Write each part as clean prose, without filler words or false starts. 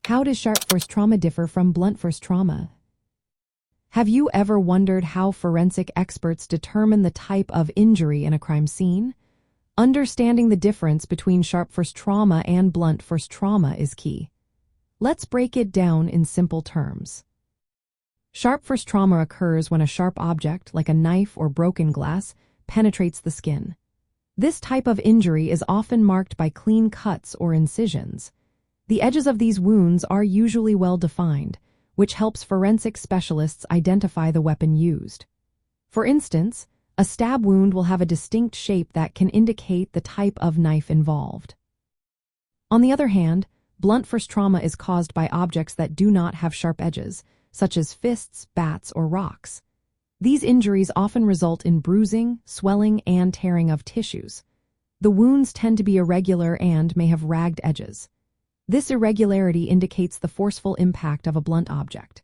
How does sharp force trauma differ from blunt force trauma? Have you ever wondered how forensic experts determine the type of injury in a crime scene? Understanding the difference between sharp force trauma and blunt force trauma is key. Let's break it down in simple terms. Sharp force trauma occurs when a sharp object, like a knife or broken glass, penetrates the skin. This type of injury is often marked by clean cuts or incisions. The edges of these wounds are usually well defined, which helps forensic specialists identify the weapon used. For instance, a stab wound will have a distinct shape that can indicate the type of knife involved. On the other hand, blunt force trauma is caused by objects that do not have sharp edges, such as fists, bats, or rocks. These injuries often result in bruising, swelling, and tearing of tissues. The wounds tend to be irregular and may have ragged edges. This irregularity indicates the forceful impact of a blunt object.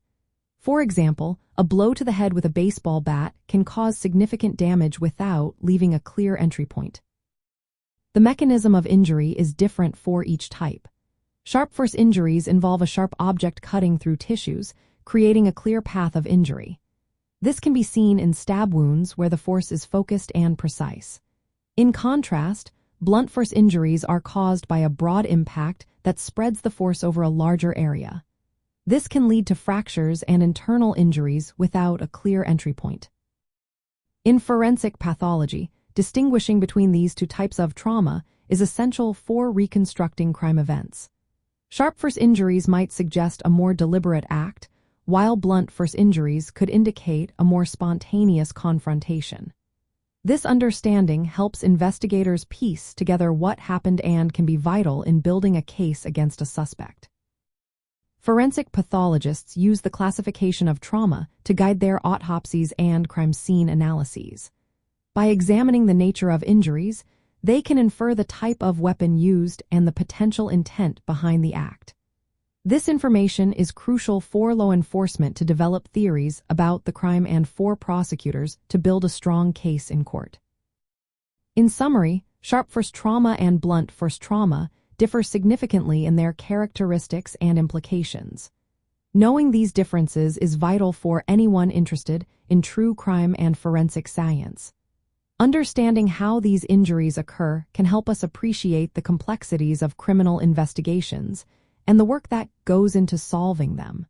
For example, a blow to the head with a baseball bat can cause significant damage without leaving a clear entry point. The mechanism of injury is different for each type. Sharp force injuries involve a sharp object cutting through tissues, creating a clear path of injury. This can be seen in stab wounds where the force is focused and precise. In contrast, blunt force injuries are caused by a broad impact that spreads the force over a larger area. This can lead to fractures and internal injuries without a clear entry point. In forensic pathology, distinguishing between these two types of trauma is essential for reconstructing crime events. Sharp force injuries might suggest a more deliberate act, while blunt force injuries could indicate a more spontaneous confrontation. This understanding helps investigators piece together what happened and can be vital in building a case against a suspect. Forensic pathologists use the classification of trauma to guide their autopsies and crime scene analyses. By examining the nature of injuries, they can infer the type of weapon used and the potential intent behind the act. This information is crucial for law enforcement to develop theories about the crime and for prosecutors to build a strong case in court. In summary, sharp force trauma and blunt force trauma differ significantly in their characteristics and implications. Knowing these differences is vital for anyone interested in true crime and forensic science. Understanding how these injuries occur can help us appreciate the complexities of criminal investigations and the work that goes into solving them.